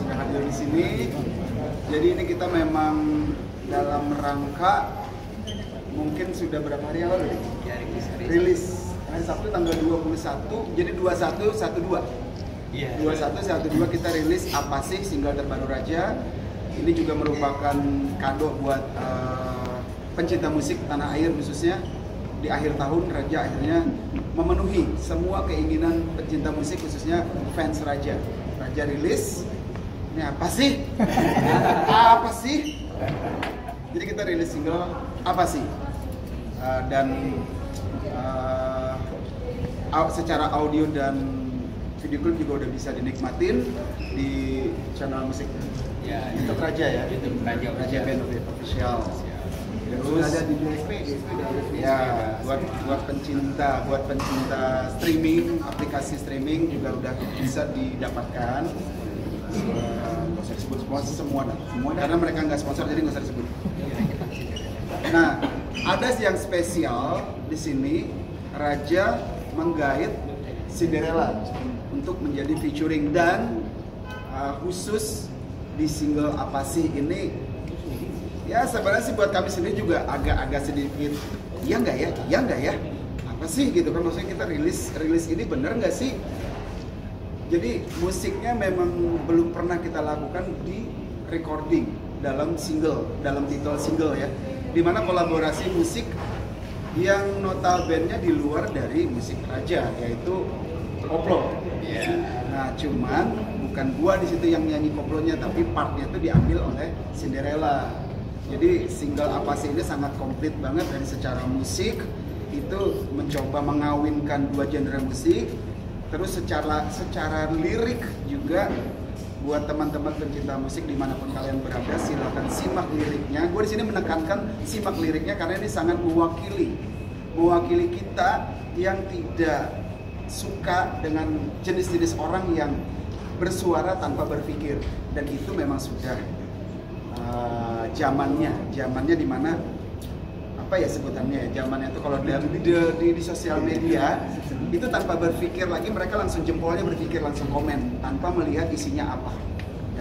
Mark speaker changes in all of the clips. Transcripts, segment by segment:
Speaker 1: sudah hadir di sini. Jadi ini kita memang dalam rangka mungkin sudah berapa hari yang lalu nih?
Speaker 2: Ya,
Speaker 1: Rilis hari Sabtu tanggal 21, jadi 2112.
Speaker 2: Iya.
Speaker 1: 2112 kita rilis Apa Sih, single terbaru Raja. Ini juga merupakan kado buat pencinta musik tanah air, khususnya di akhir tahun Raja akhirnya memenuhi semua keinginan pencinta musik, khususnya fans Raja. Raja rilis, ini apa sih? Apa sih? Jadi kita rilis single Apa Sih? Dan secara audio dan video klip juga udah bisa dinikmatin di channel musik YouTube Raja ya.
Speaker 2: YouTube Raja
Speaker 1: Band Official. Terus
Speaker 3: ada di DSP
Speaker 1: ya buat pencinta streaming, aplikasi streaming juga udah bisa didapatkan. Nggak usah disebut semua karena mereka nggak sponsor, jadi nggak usah disebut. Nah, ada yang spesial di sini. Raja menggait Cinderella untuk menjadi featuring, dan khusus di single Apa Sih ini ya sebenarnya sih buat kami sendiri juga agak sedikit ya nggak ya apa sih gitu kan, maksudnya kita rilis ini bener nggak sih. Jadi musiknya memang belum pernah kita lakukan di recording dalam titel single ya, dimana kolaborasi musik yang notabene di luar dari musik Raja, yaitu koplo.
Speaker 2: Iya.
Speaker 1: Nah, cuman bukan gua di situ yang nyanyi koplonya, tapi partnya itu diambil oleh Cinderella. Jadi single Apa Sih ini sangat komplit banget dari secara musik, itu mencoba mengawinkan dua genre musik. Terus secara lirik juga buat teman-teman pencinta musik dimanapun kalian berada, silahkan simak liriknya. Gue di sini menekankan simak liriknya karena ini sangat mewakili kita yang tidak suka dengan jenis-jenis orang yang bersuara tanpa berpikir, dan itu memang sudah zamannya dimana apa ya sebutannya ya, zamannya itu kalau di sosial media itu tanpa berpikir lagi, mereka langsung jempolnya berpikir, langsung komen tanpa melihat isinya apa.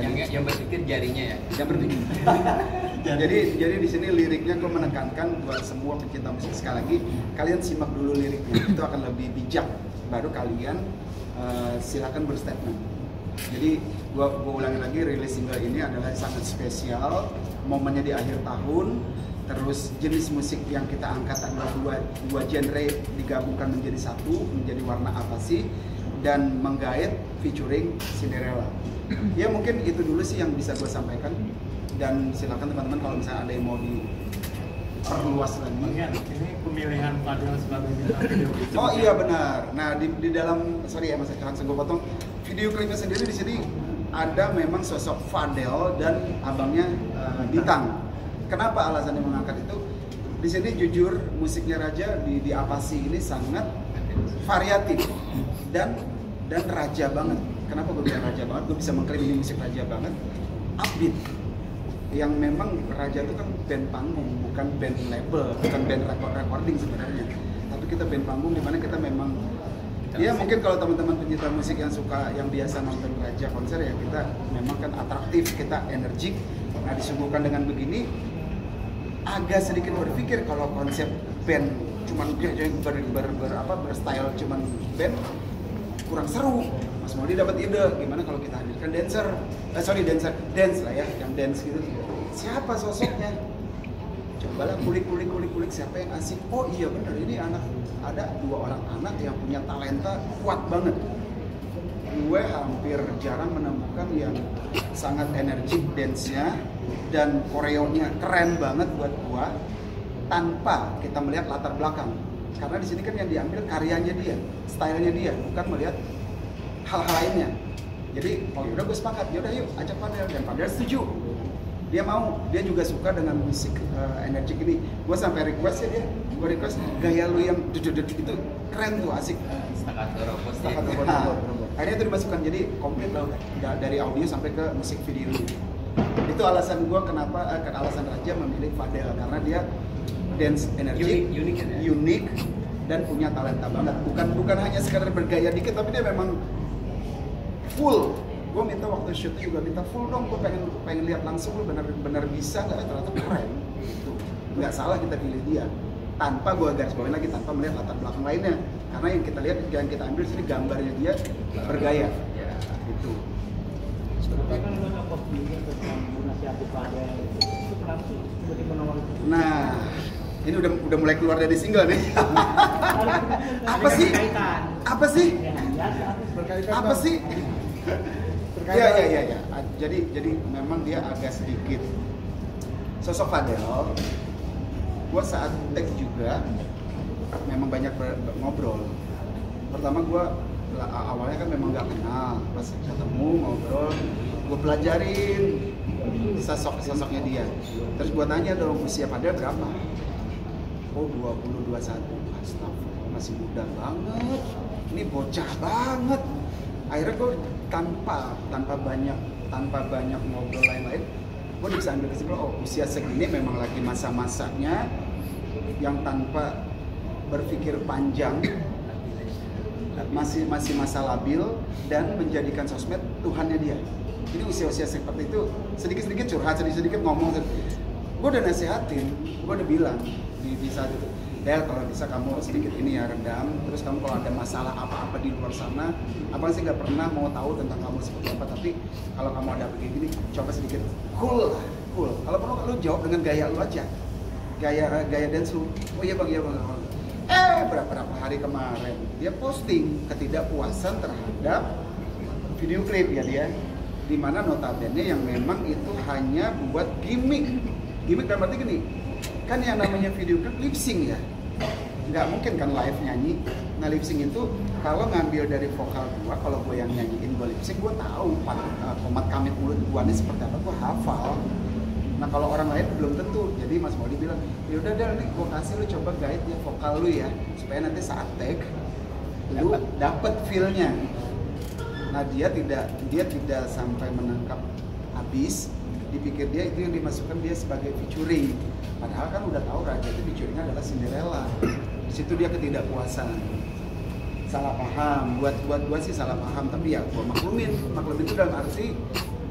Speaker 2: Yang berpikir jarinya ya.
Speaker 1: Yang berpikir. jadi di sini liriknya gue menekankan buat semua pencinta musik, sekali lagi kalian simak dulu liriknya, itu akan lebih bijak, baru kalian silakan berstatement. Jadi gue ulangi lagi, rilis single ini adalah sangat spesial, momennya di akhir tahun. Terus jenis musik yang kita angkat adalah dua genre digabungkan menjadi satu, menjadi Warna Apa Sih, dan menggait featuring Cinderella. Ya mungkin itu dulu sih yang bisa gue sampaikan, dan silakan teman-teman kalau misalnya ada yang mau diperluas lagi.
Speaker 3: Ini pemilihan Fadel sebagai bintang video.
Speaker 1: Oh iya benar. Nah di dalam, sorry ya mas, langsung gue potong. Video klipnya sendiri di sini ada memang sosok Fadel dan abangnya Ditang. Kenapa alasannya mengangkat itu? Di sini jujur musiknya Raja di Apa Sih ini sangat variatif dan Raja banget. Kenapa gue bilang Raja banget? Gue bisa mengklaim ini musik Raja banget, upbeat. Yang memang Raja itu kan band panggung, bukan band label, bukan band recording sebenarnya. Tapi kita band panggung, dimana kita memang ya mungkin kalau teman-teman pencinta musik yang suka, yang biasa nonton Raja konser ya, kita memang kan atraktif, kita energik. Nah disuguhkan dengan begini, agak sedikit berpikir kalau konsep band cuman berstyle cuman band kurang seru. Mas Modi dapat ide, gimana kalau kita hadirkan dance lah ya, yang dance gitu. Siapa sosoknya? Cobalah kulik siapa yang asik. Oh iya benar, ini ada dua orang anak yang punya talenta kuat banget. Gue hampir jarang menemukan yang sangat energik dance-nya dan koreonya keren banget buat gue tanpa kita melihat latar belakang. Karena di sini kan yang diambil karyanya dia, stylenya dia, bukan melihat hal-hal lainnya. Jadi oh yaudah gue sepakat, yaudah yuk ajak Fadel, dan Fadel setuju. Dia mau, dia juga suka dengan musik energik ini. Gue sampai request ya dia, gue request gaya lu yang itu keren tuh, asik.
Speaker 2: Staccato robot.
Speaker 1: Akhirnya itu dimasukkan, jadi komplit lah dari audio sampai ke musik video. Itu alasan gue kenapa, alasan Raja memilih Fadel, karena dia dance energik, unik dan punya talenta banget. Bukan hanya sekadar bergaya dikit, tapi dia memang full gue minta waktu shootnya juga minta full dong, gue pengen lihat langsung lu benar bisa nggak, ternyata keren gitu. Nggak salah kita pilih dia, tanpa gue garis bawain lagi, tanpa melihat latar belakang lainnya, karena yang kita lihat, yang kita ambil sini gambarnya dia bergaya gitu.
Speaker 3: Tapi kan lo nge-post juga tentang menasihati Fadel, itu kenapa sih tiba-tiba nomor itu?
Speaker 1: Nah, ini udah mulai keluar dari single nih. Apa sih? Apa sih? Apa sih? Ya. Jadi memang dia agak sedikit sosok Fadel. Gue saat tag juga memang banyak ngobrol. Pertama gue awalnya kan memang nggak kenal, pas ketemu ngobrol, gue pelajarin sosoknya dia. Terus gue tanya dong, usia Fadel berapa? Oh 20-21, astagfirullah, masih muda banget, ini bocah banget. Akhirnya gue tanpa banyak ngobrol lain-lain, gue bisa ambil kesimpulan, oh usia segini memang lagi masa-masanya yang tanpa berpikir panjang, masih masa labil dan menjadikan sosmed Tuhannya dia. Jadi usia-usia seperti itu sedikit-sedikit curhat, sedikit-sedikit ngomong. Gue udah nasehatin, gue udah bilang di saat itu, Del, kalau bisa kamu sedikit ini ya redam, terus kamu kalau ada masalah apa-apa di luar sana, abang sih nggak pernah mau tahu tentang kamu seperti apa, tapi kalau kamu ada begini, coba sedikit cool. Kalau perlu lu jawab dengan gaya lu aja, gaya dance lu. Oh iya bang. Berapa hari kemarin dia posting ketidakpuasan terhadap video klip ya dia, dimana notabene yang memang itu hanya buat gimmick dalam arti gini, kan yang namanya video klip lip sync ya, nggak mungkin kan live nyanyi. Nah lip sync itu kalau ngambil dari vokal gua, kalau gua yang nyanyiin gua lip sync, gua tahu komat kamit mulut gua ini seperti apa, gua hafal. Nah kalau orang lain belum tentu, jadi Mas Maudi bilang, ya udah deh, nih gua kasih lu coba guide ya vokal lu ya, supaya nanti saat tag lu dapet feel-nya. Nah dia tidak sampai menangkap habis, dipikir dia itu yang dimasukkan dia sebagai featuring. Padahal kan udah tahu Raja itu featuringnya adalah Cinderella. Di situ dia ketidakpuasan, salah paham. Buat gua sih salah paham, tapi ya gua maklumin itu dalam arti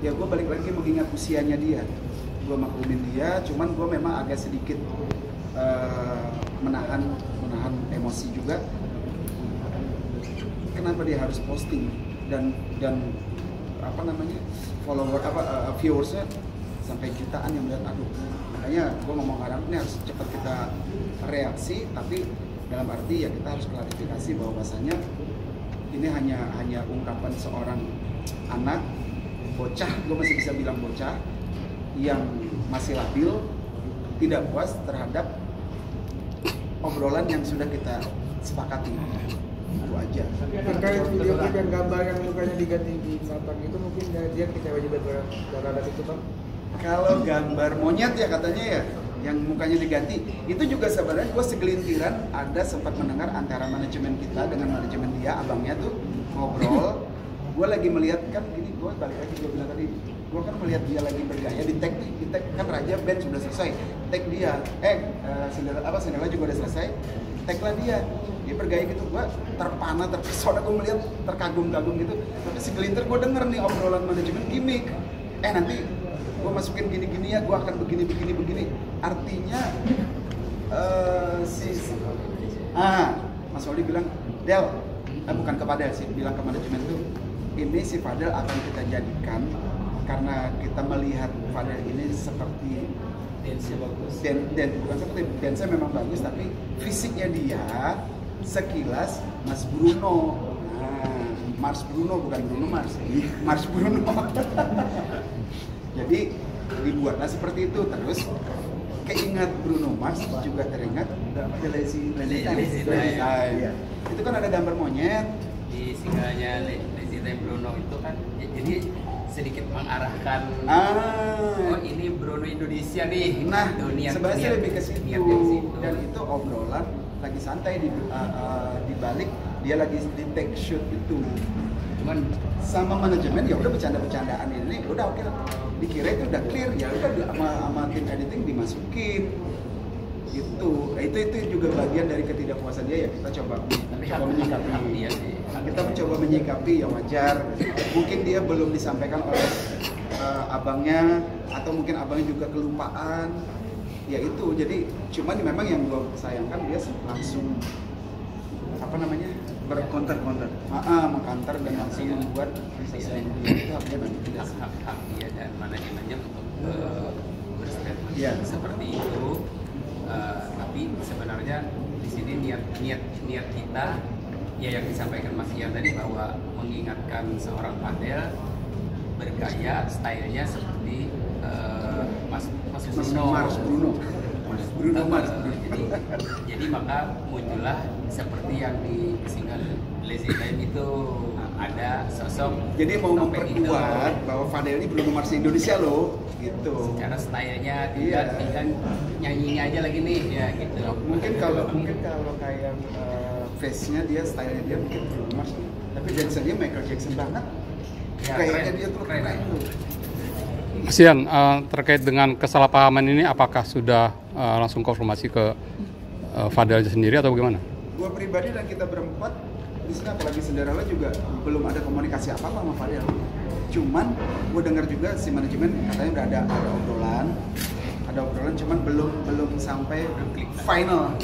Speaker 1: ya gua balik lagi mengingat usianya dia. Gua maklumin dia, cuman gua memang agak sedikit menahan emosi juga. Kenapa dia harus posting dan apa namanya viewersnya sampai jutaan yang melihat, aduh. Makanya gue ngomong sekarang ini harus cepat kita reaksi, tapi dalam arti ya kita harus klarifikasi bahwasanya ini hanya ungkapan seorang anak bocah, gue masih bisa bilang bocah yang masih labil, tidak puas terhadap obrolan yang sudah kita sepakati. Itu aja.
Speaker 4: Terkait video klip dan gambar yang mukanya diganti di Sabang itu, mungkin dia kecewa juga terhadap itu Bang?
Speaker 1: Kalau gambar monyet ya katanya ya, yang mukanya diganti, itu juga sebenarnya gue segelintiran ada sempat mendengar antara manajemen kita dengan manajemen dia, abangnya tuh ngobrol. Gue lagi melihat kan gini, gue balik lagi gue bilang tadi, gue kan melihat dia lagi bergaya di tag kan Raja band sudah selesai, tag dia, Cinderella juga udah selesai, taglah dia bergaya gitu. Gue terpana, terpesona, gue melihat terkagum-kagum gitu. Tapi segelintir gue denger nih obrolan manajemen gimmick, nanti gue masukin gini-gini ya, gue akan begini. Artinya Mas Maudi bilang, Del, bukan kepada sih, bilang ke manajemen tuh, ini si Fadel akan kita jadikan karena kita melihat Fadel ini seperti
Speaker 2: dance-nya bagus.
Speaker 1: Bukan seperti dance-nya memang bagus, tapi fisiknya dia sekilas Mas Bruno. Nah, Mars Bruno bukan Bruno Mars. Mars Bruno. Jadi dibuatlah seperti itu, terus keingat Bruno Mars juga teringat Lazy Time. Itu kan ada gambar monyet
Speaker 2: Di singlenya Lazy Time Bruno itu kan jadi sedikit mengarahkan, oh ini Bruno Indonesia nih.
Speaker 1: Nah,
Speaker 2: dunia
Speaker 1: sebenarnya lebih ke situ. Dan itu obrolan lagi santai di balik dia lagi di take shoot itu. Cuman sama manajemen ya udah bercanda-bercandaan ini udah oke lah. Dikira itu udah clear, ya udah sama tim editing dimasukin. Itu juga bagian dari ketidakpuasan dia ya, kita coba menyikapi.
Speaker 2: Dia sih.
Speaker 1: Kita mencoba menyikapi ya wajar. Mungkin dia belum disampaikan oleh abangnya, atau mungkin abangnya juga kelupaan. Ya itu, jadi cuman memang yang gue sayangkan dia langsung
Speaker 4: berkonter
Speaker 1: mengkanter dan langsung membuat sesuatu itu haknya nanti tidak
Speaker 2: hak dia dan manajemennya untuk berstatement
Speaker 1: Iya.
Speaker 2: seperti itu. Tapi sebenarnya di sini niat kita ya yang disampaikan Mas Ian tadi, bahwa mengingatkan seorang Fadel bergaya stylenya seperti Mas Bruno Mars. Jadi maka muncullah seperti yang di single Lazy Time itu ada sosok.
Speaker 1: Jadi mau
Speaker 2: topeng
Speaker 1: memperkuat
Speaker 2: itu.
Speaker 1: bahwa Fadel ini Bruno Mars Indonesia loh, gitu.
Speaker 2: Secara stylenya
Speaker 1: Iya.
Speaker 2: tinggal nyanyinya aja lagi nih ya gitu.
Speaker 1: Mungkin kalau kayak face-nya dia, stylenya dia mungkin Bruno Mars, tapi Jackson-nya Michael Jackson banget.
Speaker 2: Ya,
Speaker 1: Kayaknya
Speaker 2: keren.
Speaker 1: dia tuh
Speaker 2: Keren.
Speaker 1: keren tuh.
Speaker 5: Mas Ian, terkait dengan kesalahpahaman ini, apakah sudah langsung konfirmasi ke Fadel sendiri atau bagaimana?
Speaker 1: Gua pribadi dan kita berempat di sini, apalagi Cinderella juga belum ada komunikasi apa-apa sama Fadel. Cuman gue dengar juga si manajemen katanya udah ada obrolan, cuman belum sampai
Speaker 2: klik.
Speaker 1: final,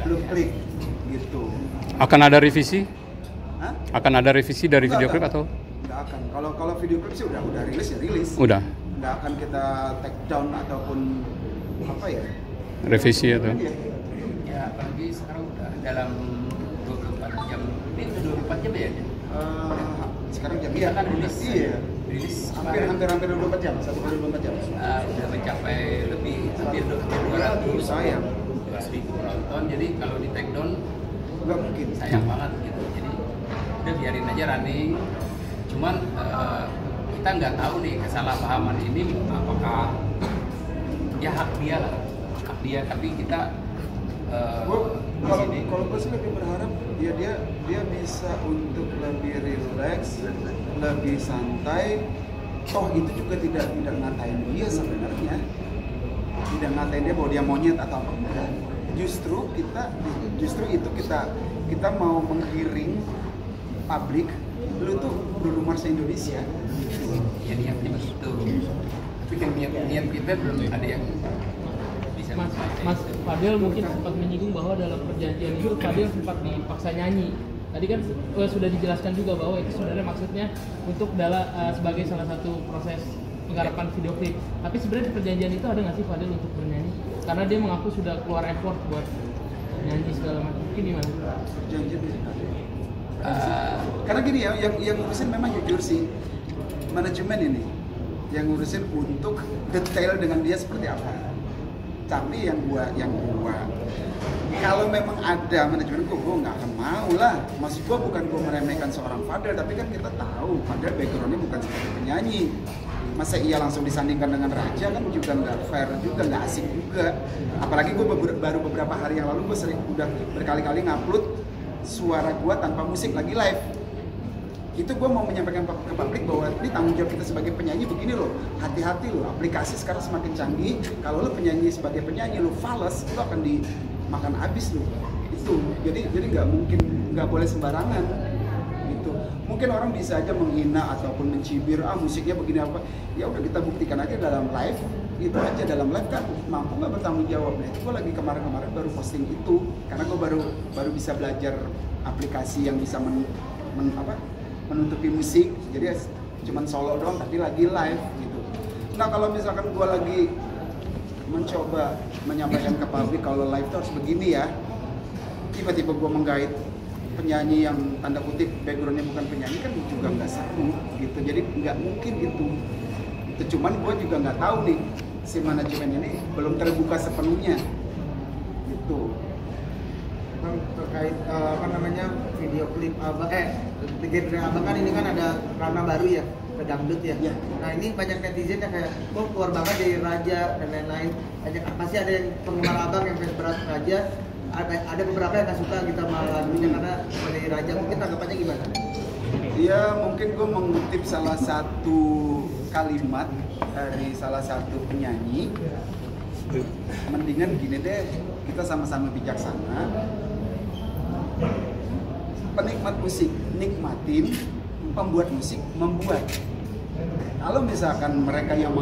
Speaker 1: belum klik gitu.
Speaker 5: Akan ada revisi?
Speaker 1: Hah?
Speaker 5: Akan ada revisi dari video klip atau?
Speaker 1: Nggak akan. Kalau video klip sih udah rilis ya rilis.
Speaker 5: Udah.
Speaker 1: Nggak akan kita take down ataupun apa ya?
Speaker 5: Revisi atau?
Speaker 1: Iya.
Speaker 2: Ya apalagi sekarang udah dalam 24 jam. Ini udah 24 jam ya?
Speaker 1: Sekarang jam
Speaker 2: Kita kan rilis.
Speaker 1: Iya.
Speaker 2: Rilis
Speaker 1: Hampir 24 jam, 1 kali 24 jam.
Speaker 2: udah mencapai hampir 200
Speaker 1: Sayang.
Speaker 2: ribu penonton. Jadi kalau di take down
Speaker 1: Nggak mungkin.
Speaker 2: sayang banget gitu. Jadi udah biarin aja running. Cuman kita nggak tahu nih kesalahpahaman ini apakah ya hak dia lah, hak dia. Tapi kita
Speaker 1: Kalau gue sih lebih berharap ya dia bisa untuk lebih relax, lebih santai. Toh itu juga tidak ngatain dia sebenarnya, tidak ngatain dia bahwa dia monyet atau apa enggak. Justru itu kita mau menggiring publik, lu tuh Bruno Mars Indonesia.
Speaker 2: ya niatnya begitu. Tapi kan niat kita belum ada yang bisa
Speaker 3: Mas Fadel mungkin sempat menyinggung bahwa dalam perjanjian itu Fadel sempat dipaksa nyanyi. Tadi kan sudah dijelaskan juga bahwa itu sebenarnya maksudnya untuk sebagai salah satu proses penggarapan video klip. Tapi sebenarnya di perjanjian itu ada nggak sih Fadel untuk bernyanyi? Karena dia mengaku sudah keluar effort buat nyanyi segala macam. Mungkin gimana?
Speaker 1: Janji karena gini ya, yang ngurusin memang jujur sih manajemen ini, yang ngurusin untuk detail dengan dia seperti apa. Tapi yang gua kalau memang ada manajemen gua nggak akan mau lah. Maksud gua bukan gua meremehkan seorang Fadel, tapi kan kita tahu Fadel backgroundnya bukan sebagai penyanyi. Masa iya langsung disandingkan dengan Raja kan juga nggak fair juga, nggak asik juga. Apalagi gua baru beberapa hari yang lalu gua udah berkali-kali ngupload suara gua tanpa musik lagi live. Itu gua mau menyampaikan ke publik bahwa ini tanggung jawab kita sebagai penyanyi begini loh. Hati-hati loh, aplikasi sekarang semakin canggih. Kalau lo penyanyi sebagai penyanyi lo fals, lo akan dimakan habis lo. Itu jadi nggak boleh sembarangan gitu. Mungkin orang bisa aja menghina ataupun mencibir, musiknya begini apa. Ya udah kita buktikan aja dalam live. Itu aja dalam live kan mampu nggak bertanggung jawab. Nah itu gue lagi kemarin baru posting itu karena gue baru bisa belajar aplikasi yang bisa menutupi musik, jadi cuman solo doang tapi lagi live gitu. Nah kalau misalkan gue lagi mencoba menyampaikan ke publik kalau live itu harus begini ya, tiba-tiba gue menggait penyanyi yang tanda kutip backgroundnya bukan penyanyi kan juga nggak seru gitu. Jadi nggak mungkin gitu. Itu cuman gue juga nggak tahu nih si manajemen ini belum terbuka sepenuhnya gitu.
Speaker 4: Bang, terkait video klip abang abang kan ini kan ada ranah baru ya, ke dangdut ya.
Speaker 1: Ya.
Speaker 4: Nah ini banyak netizen yang kayak keluar banget dari Raja dan lain-lain. Pasti ada yang penggemar abang yang fans berat Raja. Ada beberapa yang nggak suka gitu sama lagunya karena dari Raja. Mungkin tanggapannya gimana?
Speaker 1: Ya mungkin gue mengutip salah satu kalimat dari salah satu penyanyi. Mendingan gini deh, kita sama-sama bijaksana. Penikmat musik nikmatin, pembuat musik membuat. Kalau misalkan mereka yang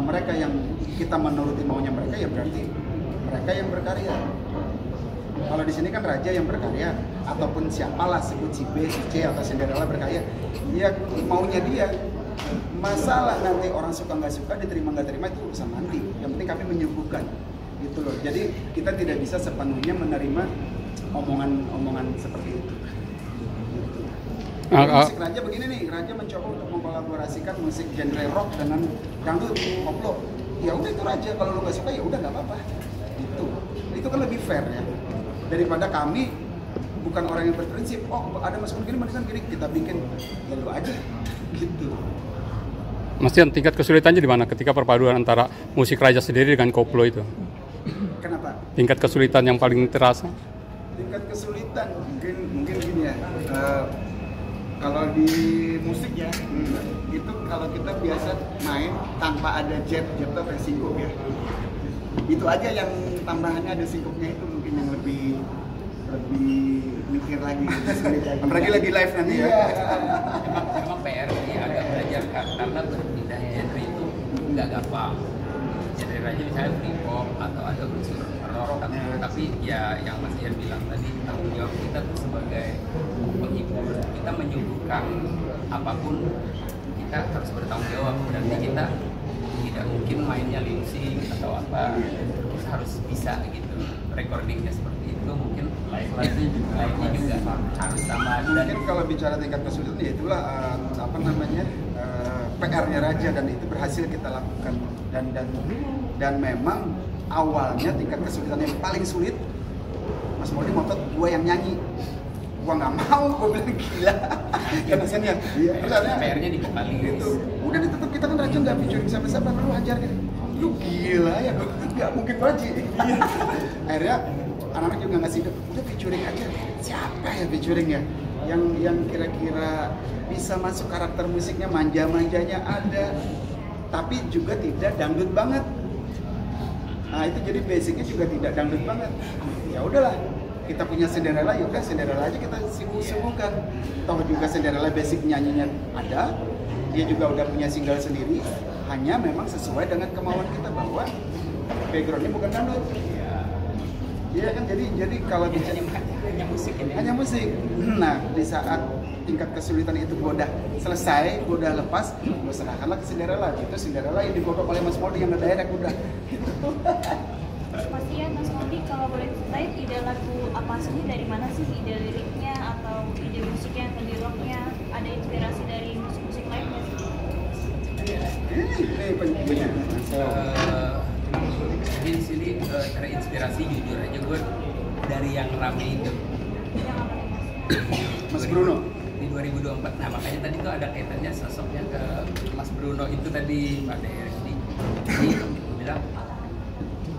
Speaker 1: mereka yang kita menuruti maunya mereka, ya berarti mereka yang berkarya. Kalau di sini kan raja yang berkarya, ataupun siapalah sebut si B, si C atau Cinderella berkarya, ya maunya dia. Masalah nanti orang suka nggak suka, diterima nggak terima itu urusan nanti. Yang penting kami menyuguhkan, gitu loh. Jadi kita tidak bisa sepenuhnya menerima omongan seperti itu. Musik Raja begini nih, Raja mencoba untuk mengkolaborasikan musik genre rock dengan dangdut, koplo. Ya udah itu Raja, kalau lu nggak suka ya udah nggak apa-apa. Itu kan lebih fair ya. Daripada kami bukan orang yang berprinsip, oh ada masukan gini, kita bikin ya lu aja, gitu.
Speaker 5: Mas Ian, tingkat kesulitannya di mana ketika perpaduan antara musik Raja sendiri dengan koplo itu?
Speaker 1: Kenapa?
Speaker 5: Tingkat kesulitan yang paling terasa?
Speaker 1: Tingkat kesulitan mungkin gini ya. Kalau di musik ya, itu kalau kita biasa main tanpa ada jet atau singkup ya, itu aja yang tambahannya ada singkupnya itu mungkin yang lebih mikir lagi. Apalagi lagi live nanti ya.
Speaker 2: Memang PR sih agak belajar karena berpindah genre itu nggak gampang. Genre Raja misalnya hip hop atau ada unsur rock, tapi ya yang Mas Ian bilang tadi, tanggung jawab kita tuh sebagai penghibur, kita menyuguhkan apapun kita harus bertanggung jawab. Berarti kita tidak mungkin mainnya lip sync atau apa, kita harus bisa gitu. Recordingnya seperti itu, mungkin live-nya juga harus sama.
Speaker 1: Mungkin kalau bicara tingkat kesulitan ya itulah PR-nya Raja, dan itu berhasil kita lakukan, dan memang awalnya tingkat kesulitan yang paling sulit Mas Modi ngotot gua yang nyanyi, gua nggak mau, gua bilang gila kan rasanya. Terus akhirnya
Speaker 2: PR-nya di vokalis
Speaker 1: gitu. Udah ditutup, kita kan Raja nggak featuring siapa-siapa, lu ajar kan, lu gila ya, gua nggak mungkin Raja. Akhirnya anak-anak juga ngasih ide, udah featuring aja, siapa ya featuring ya yang kira-kira bisa masuk karakter musiknya, manja-manjanya ada, tapi juga tidak dangdut banget. Nah itu jadi basicnya juga tidak dangdut banget. Ya udahlah, kita punya Cinderella, ya udah Cinderella aja kita sibuk-sibukkan. Toh juga Cinderella basic nyanyinya ada, dia juga udah punya single sendiri. Hanya memang sesuai dengan kemauan kita bahwa backgroundnya bukan dangdut. Iya kan, jadi kalau bicara hanya musik. Nah di saat tingkat kesulitan itu gue udah selesai, gue udah lepas, gue serahkanlah ke Cinderella. Itu Cinderella yang digodok oleh Mas Modi yang ngedirect udah.
Speaker 6: Mas Ian, Mas Modi, kalau boleh ceritain ide lagu apa sih, dari mana sih ide liriknya atau ide musiknya, ide rocknya, ada inspirasi dari musik-musik lain nggak sih?
Speaker 1: Ini penyanyi.
Speaker 2: Jadi di sini terinspirasi, jujur aja gue dari yang rame itu.
Speaker 6: Yang apa nih Mas?
Speaker 1: Mas Bruno
Speaker 2: Di 2024. Nah makanya tadi tuh ada kaitannya sosoknya ke Mas Bruno itu tadi, Pak Dery. Jadi gue bilang,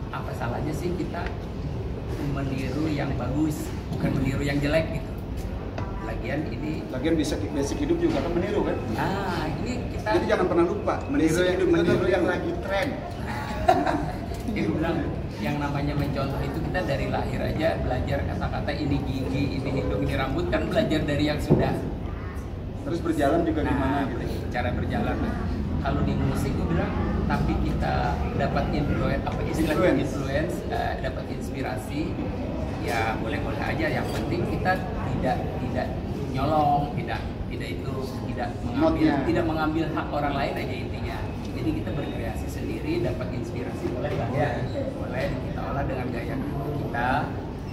Speaker 2: apa salahnya sih kita meniru yang bagus, bukan meniru yang jelek gitu. Lagian
Speaker 1: bisa basic hidup juga kan meniru kan.
Speaker 2: Nah ini kita,
Speaker 1: Jadi jangan pernah lupa meniru yang lagi tren.
Speaker 2: Dia bilang yang namanya mencontoh itu kita dari lahir aja belajar kata-kata ini gigi, ini hidung, ini rambut, kan belajar dari yang sudah.
Speaker 1: Terus berjalan juga gimana gitu.
Speaker 2: Cara berjalan. Kalau di musik gue bilang, tapi kita dapat influence, dapat inspirasi, ya boleh-boleh aja. Yang penting kita tidak nyolong, tidak mengambil hak orang lain aja intinya. Jadi kita berkreasi sendiri, dapat inspirasi boleh kita olah dengan gaya kita,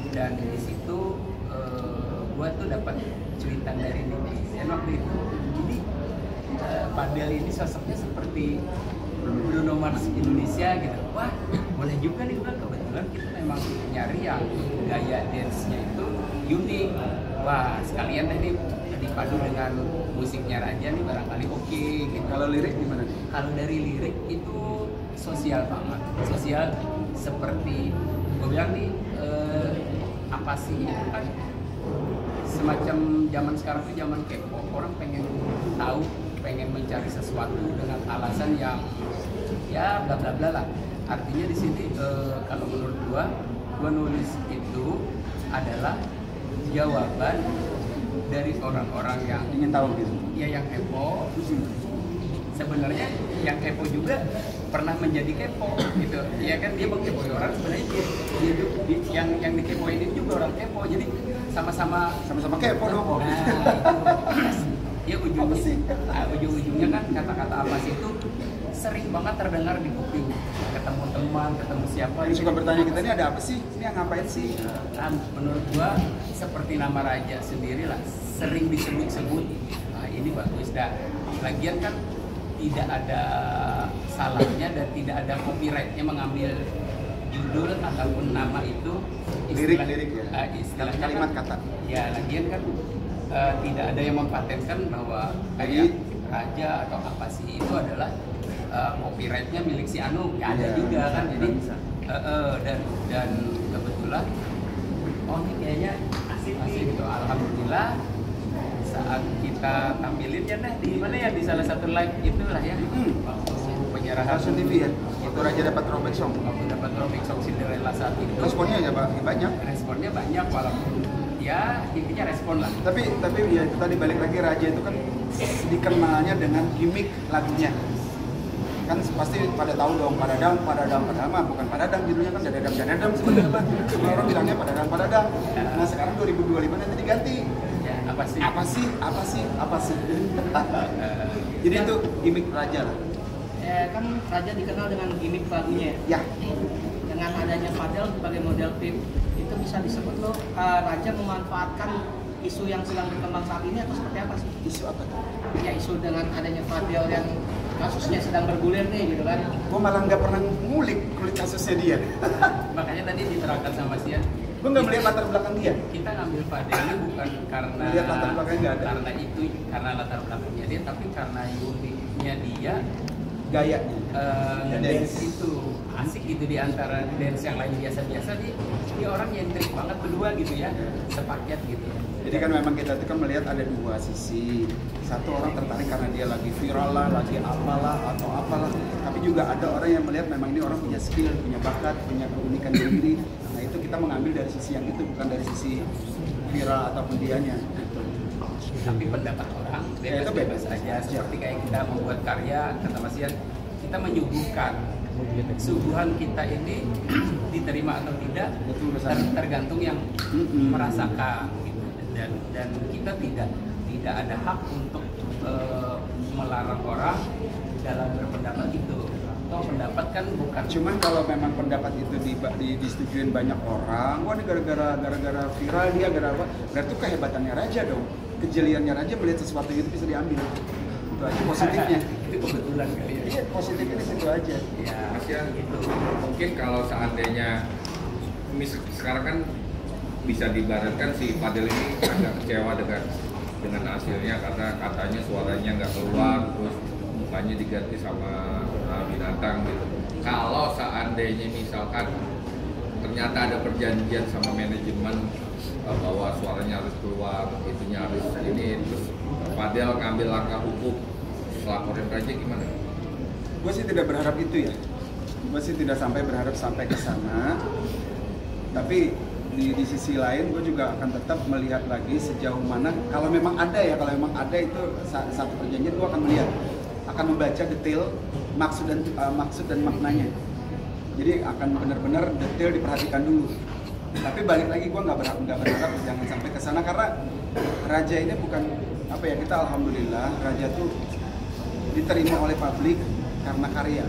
Speaker 2: dan di situ gua tuh dapat cuitan dari netizen waktu itu. Jadi Fadel ini sosoknya seperti Bruno Mars Indonesia gitu. Wah boleh juga nih, kebetulan kita memang nyari yang gaya dance-nya itu unik. Wah sekalian tadi dipadu dengan musiknya Raja nih barangkali oke gitu.
Speaker 1: Kalau lirik gimana?
Speaker 2: Kalau dari lirik itu sosial banget, sosial seperti gue bilang nih, apa sih itu kan semacam zaman sekarang tuh zaman kepo, orang pengen tahu, pengen mencari sesuatu dengan alasan yang ya bla bla bla lah. Artinya di sini kalau menurut gua nulis itu adalah jawaban dari orang-orang yang
Speaker 1: Ingin tahu gitu.
Speaker 2: ya yang kepo. Sebenarnya yang kepo juga pernah menjadi kepo gitu. Ya kan dia mengkepoi orang, sebenarnya yang dikepoin ini juga orang kepo. Jadi sama-sama
Speaker 1: kepo dong.
Speaker 2: Nah, itu. Ya ujung-ujungnya kan kata-kata apa sih itu sering banget terdengar di kuping. Ketemu teman, ketemu siapa.
Speaker 1: Yang suka bertanya kita ini ada apa sih? Ini yang ngapain sih?
Speaker 2: Kan menurut gua seperti nama raja sendiri lah, sering disebut-sebut. Nah, ini bagus dah. Lagian kan tidak ada salahnya dan tidak ada copyrightnya mengambil judul ataupun nama itu
Speaker 1: Lirik-lirik ya?
Speaker 2: Istilahnya
Speaker 1: Kalimat
Speaker 2: kan,
Speaker 1: kata.
Speaker 2: ya lagian kan tidak ada yang mempatenkan bahwa kayak raja atau apa sih itu adalah copyrightnya milik si Anu. Ya ada juga kan, jadi dan kebetulan ini kayaknya asik gitu. Alhamdulillah saat kita tampilin ya di mana ya, di salah satu live itulah ya, waktu penyerahan
Speaker 1: Stasiun TV ya? Waktu Raja dapat throwback song.
Speaker 2: waktu dapat throwback song Cinderella saat itu.
Speaker 1: Responnya ya Pak, banyak.
Speaker 2: Responnya banyak, walaupun ya intinya respon lah.
Speaker 1: Tapi ya itu tadi balik lagi, Raja itu kan dikenalnya dengan gimmick lagunya. Kan pasti pada tahu dong, padadang mah bukan padadang, judulnya kan dadadang sebenarnya Pak. Semua orang bilangnya padadang. Nah sekarang 2025 nanti diganti.
Speaker 2: Ya, apa sih?
Speaker 1: Jadi itu gimmick Raja lah.
Speaker 4: Kan Raja dikenal dengan gimmick lagunya.
Speaker 1: Ya.
Speaker 4: Dengan adanya Fadel sebagai model tim, itu bisa disebut lo Raja memanfaatkan isu yang sedang berkembang saat ini atau seperti apa sih?
Speaker 1: Isu apa tuh?
Speaker 4: Ya isu dengan adanya Fadel yang kasusnya sedang bergulir nih gitu kan.
Speaker 1: Gue malah nggak pernah ngulik kulit kasusnya dia.
Speaker 2: Makanya tadi diterangkan sama Sian,
Speaker 1: Gue nggak melihat latar belakang dia.
Speaker 2: kita ngambil Fadel ini bukan karena
Speaker 1: Lihat latar belakangnya nggak ada.
Speaker 2: karena latar belakangnya dia, tapi karena uniknya dia
Speaker 1: Gayanya.
Speaker 2: dance itu asik gitu, di antara dance yang lain biasa-biasa dia orang yang trik banget berdua gitu ya, sepaket gitu.
Speaker 1: Jadi kan memang kita itu kan melihat ada dua sisi. Satu orang tertarik karena dia lagi viral lah, lagi apalah atau apalah. Tapi juga ada orang yang melihat memang ini orang punya skill, punya bakat, punya keunikan diri. Nah itu kita mengambil dari sisi yang itu, bukan dari sisi viral ataupun dianya. Gitu.
Speaker 2: Tapi pendapat orang
Speaker 1: Ya, itu
Speaker 2: bebas
Speaker 1: bebas
Speaker 2: aja.
Speaker 1: aja.
Speaker 2: Seperti kayak kita membuat karya, kata Mas Ian, kita menyuguhkan. Suguhan kita ini diterima atau tidak
Speaker 1: Betul, betul.
Speaker 2: tergantung yang merasakan gitu. Dan kita tidak ada hak untuk melarang orang dalam berpendapat itu. Toh pendapat kan bukan.
Speaker 1: Cuman kalau memang pendapat itu disetujuin banyak orang, wah ini gara-gara viral dia, gara apa? Berarti itu kehebatannya Raja dong. Kejeliannya Raja melihat sesuatu itu bisa diambil. Itu aja positifnya.
Speaker 2: Itu kebetulan kali ya.
Speaker 1: Iya, positifnya di situ aja.
Speaker 2: Ya,
Speaker 7: Mas Ian,
Speaker 2: gitu.
Speaker 7: mungkin kalau seandainya sekarang kan bisa diibaratkan si Fadel ini agak kecewa dengan hasilnya karena katanya suaranya nggak keluar, terus mukanya diganti sama binatang gitu. Kalau seandainya misalkan ternyata ada perjanjian sama manajemen bahwa suaranya harus keluar, itunya harus ini, terus Fadel ngambil langkah hukum, laporin Raja gimana?
Speaker 1: Gue sih tidak berharap itu ya. Gue sih tidak berharap sampai ke sana. Tapi di sisi lain gue juga akan tetap melihat lagi sejauh mana, kalau memang ada itu satu perjanjian, gue akan melihat, akan membaca detail maksud dan maknanya. Jadi akan benar-benar detail diperhatikan dulu. Tapi balik lagi gue nggak berharap jangan sampai ke sana, karena Raja ini bukan apa ya, kita alhamdulillah Raja tuh diterima oleh publik karena karya,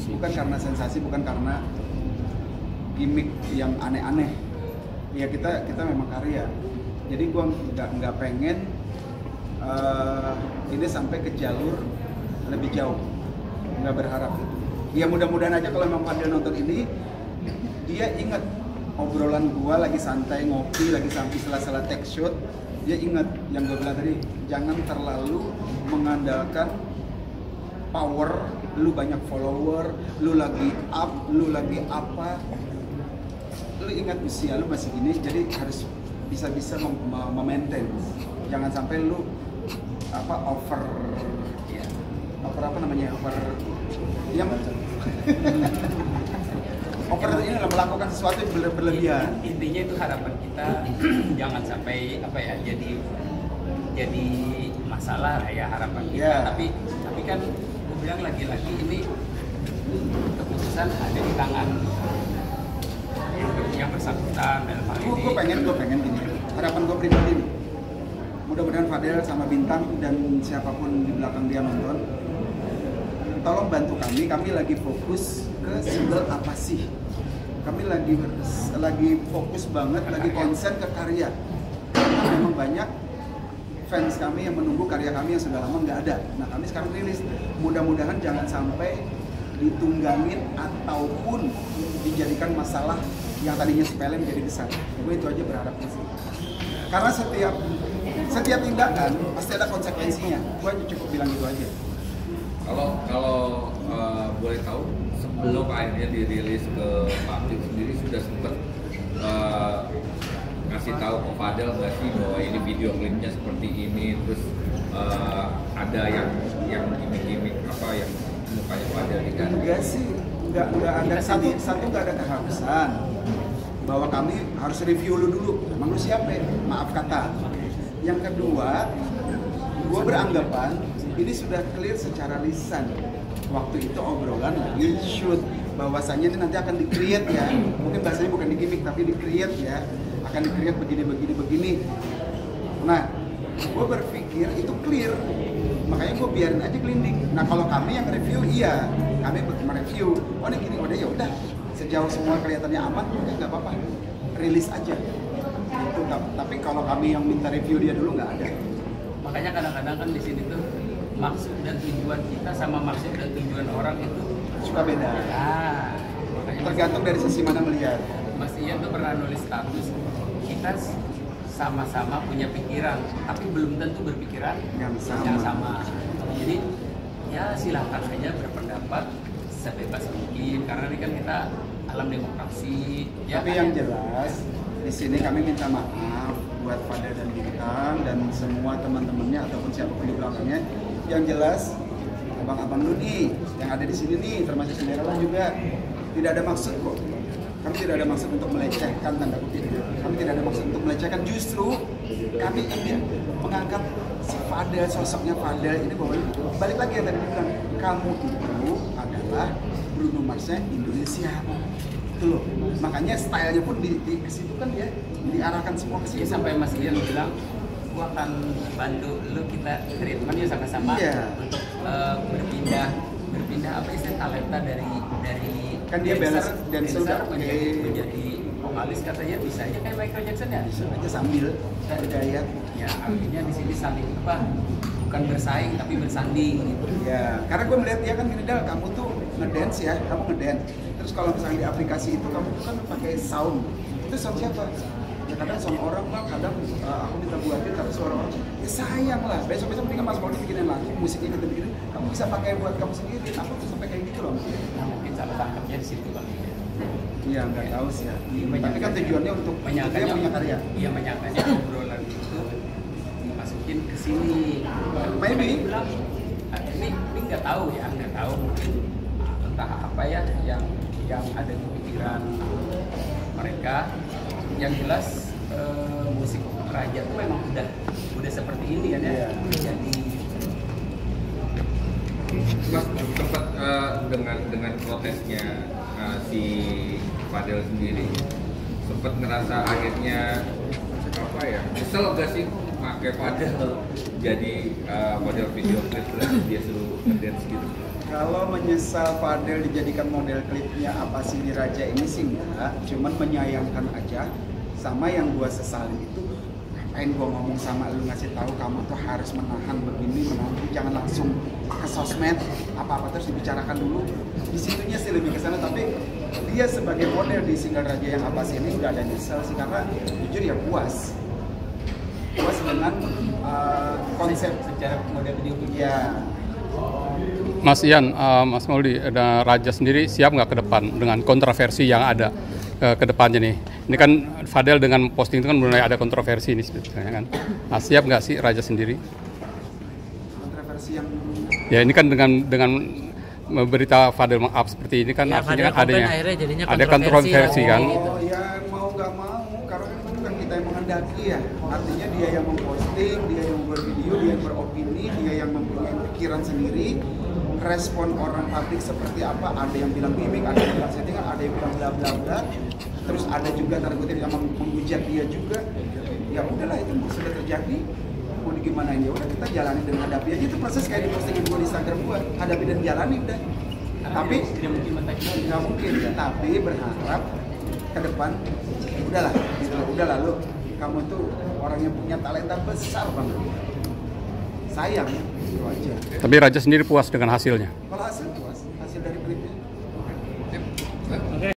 Speaker 1: bukan karena sensasi, bukan karena gimmick yang aneh-aneh. Ya kita memang karya. Jadi gue nggak pengen ini sampai ke jalur lebih jauh, nggak berharap itu. Ya mudah-mudahan aja kalau memang Fadel nonton ini, dia ingat obrolan gua lagi santai ngopi, lagi sampai setelah take shot, dia ingat yang gue bilang tadi, jangan terlalu mengandalkan power, lu banyak follower, lu lagi up, lu lagi apa, lu ingat usia lu masih gini, jadi harus bisa memaintain, jangan sampai lu over yang operator ini melakukan sesuatu yang berlebihan.
Speaker 2: Intinya itu harapan kita jangan sampai apa ya jadi masalah lah ya harapan kita.
Speaker 1: Yeah.
Speaker 2: Tapi kan gue bilang lagi-lagi ini keputusan ada di tangan yang bersangkutan dalam hal ini.
Speaker 1: Gue pengen gini. Harapan gue pribadi nih. Mudah-mudahan Fadel sama Bintang dan siapapun di belakang dia nonton, tolong bantu kami lagi fokus ke single apa sih. Kami lagi fokus banget, lagi konsen ke karya. Karena memang banyak fans kami yang menunggu karya kami yang sudah lama nggak ada. Nah kami sekarang rilis. Mudah-mudahan jangan sampai ditunggangin ataupun dijadikan masalah yang tadinya sepele menjadi besar. Gue itu aja berharapnya sih. Karena setiap tindakan pasti ada konsekuensinya. Gue cukup bilang gitu aja.
Speaker 7: Kalau boleh tahu sebelum akhirnya dirilis ke publik sendiri sudah sempat ngasih tahu ke Fadel nggak sih bahwa ini video klipnya seperti ini, terus ada yang gimmick apa yang mukanya Fadel kan?
Speaker 1: Enggak sih, nggak ada satu nggak ada keharusan bahwa kami harus review lu dulu. Emang lu siapa? Maaf kata. Yang kedua, gue beranggapan ini sudah clear secara lisan. Waktu itu obrolan lagi shoot bahwasannya ini nanti akan di-create ya. Mungkin bahasanya bukan di-gimmick tapi di-create ya. Akan di-create begini. Nah, gue berpikir itu clear. Makanya gue biarin aja gelinding. Nah, kalau kami yang review iya, kami mereview. Oh ini gini, udah ya udah. Sejauh semua kelihatannya aman, ya nggak apa-apa. Rilis aja. Itu, tapi kalau kami yang minta review dia dulu nggak ada.
Speaker 2: Makanya kadang-kadang kan di sini tuh maksud dan tujuan kita sama maksud dan tujuan orang itu
Speaker 1: Suka beda.
Speaker 2: nah, makanya
Speaker 1: Tergantung dari sisi mana melihat.
Speaker 2: Mas Ian tuh pernah nulis status kita sama-sama punya pikiran tapi belum tentu berpikiran
Speaker 1: Yang sama.
Speaker 2: Jadi ya silakan saja berpendapat sebebas mungkin karena ini kan kita alam demokrasi ya.
Speaker 1: Tapi yang jelas di sini kami minta maaf buat Fadel dan Bintang dan semua teman-temannya ataupun siapapun di belakangnya. Yang jelas abang-abang lu nih yang ada di sini nih termasuk Cinderella juga tidak ada maksud kok. Kami tidak ada maksud untuk melecehkan tanda kutip. Kami tidak ada maksud untuk melecehkan, justru kami ingin mengangkat si Fadel, sosoknya Fadel ini bahwa balik lagi yang tadi bilang kamu itu adalah Bruno Mars-nya Indonesia. Itu loh. Makanya stylenya pun di situ kan ya diarahkan semua ke situ.
Speaker 2: Ya, sampai Mas Ian bilang gua akan bantu lu kita treatment ya sama-sama untuk berpindah apa istilah talenta dari
Speaker 1: kan dia dancer
Speaker 2: menjadi vokalis katanya bisa aja kayak Michael Jackson ya
Speaker 1: bisa aja sambil bergaya.
Speaker 2: Ya artinya di sini saling apa bukan bersaing tapi bersanding gitu.
Speaker 1: Ya karena gue melihat dia kan gini Dal, kamu tuh ngedance ya, kamu ngedance. Terus kalau misalnya di aplikasi itu kamu tuh kan pakai sound. Itu sound siapa? Ya kadang sound orang lah, kadang aku minta buatin tapi suara orang. Ya sayang lah, besok-besok mendingan Mas Maudi bikinin lagu, musiknya kita bikinin. Kamu bisa pakai buat kamu sendiri. Aku tuh sampai kayak gitu loh.
Speaker 2: Nah mungkin salah tangkapnya di situ kali ya.
Speaker 1: Iya nggak tahu sih ya. Tapi kan tujuannya untuk dia punya karya.
Speaker 2: Iya menyangkanya obrolan itu dimasukin ke sini.
Speaker 1: Maybe.
Speaker 2: Bilang, ini nggak tahu ya, nggak tahu mungkin entah apa ya yang ada di pikiran mereka. Yang jelas musik raja itu memang udah seperti ini kan ya. Jadi
Speaker 7: Mas sempat dengan protesnya si Fadel sendiri sempat ngerasa akhirnya apa ya kesel gak sih pakai Fadel jadi model video klip terus dia suruh ngedance gitu.
Speaker 1: Kalau menyesal Fadel dijadikan model klipnya apa sih di Raja ini sih enggak, cuman menyayangkan aja. Sama yang gua sesalin itu ngapain gua ngomong sama lu ngasih tahu kamu tuh harus menahan begini, jangan langsung ke sosmed, apa-apa terus dibicarakan dulu. Di situnya sih lebih ke sana, tapi dia sebagai model di single Raja yang apa sih ini nggak ada nyesel sih karena jujur ya puas dengan konsep
Speaker 2: secara model video klip.
Speaker 1: Ya.
Speaker 5: Mas Ian, Mas Maudi, ada Raja sendiri siap nggak ke depan dengan kontroversi yang ada ke depannya nih? Ini kan Fadel dengan posting itu kan mulai ada kontroversi ini sebetulnya kan. Nah, siap nggak sih Raja sendiri?
Speaker 1: Kontroversi yang
Speaker 5: Ya ini kan dengan berita Fadel meng-up seperti ini kan
Speaker 8: Ya,
Speaker 5: artinya
Speaker 8: Fadel
Speaker 5: kan adanya
Speaker 8: komplain, akhirnya jadinya
Speaker 5: ada
Speaker 8: kontroversi
Speaker 5: kontroversi kan.
Speaker 8: gitu.
Speaker 1: Oh ya mau nggak mau, karena kan itu bukan kita yang menghendaki ya. Artinya dia yang memposting, dia yang membuat video, dia yang beropini, dia yang mempunyai pikiran sendiri. Respon orang publik seperti apa? Ada yang bilang gimmick, ada yang bilang settingan, ada yang bilang bla bla bla. Terus ada juga tanda kutip yang menghujat dia juga. Ya udahlah, itu sudah terjadi. Mau digimanain, ya udah kita jalani dan hadapi aja. Itu proses kayak di postingin gue di Instagram gue, hadapi dan jalani udah. Tapi
Speaker 2: tidak mungkin
Speaker 1: nggak mungkin, tapi berharap ke depan udahlah gitu loh, udah lalu kamu tuh orang yang punya talenta besar banget, sayang itu aja.
Speaker 5: Tapi Raja sendiri puas dengan hasilnya.
Speaker 1: Kalau hasil puas, hasil dari klipnya.
Speaker 3: Oke.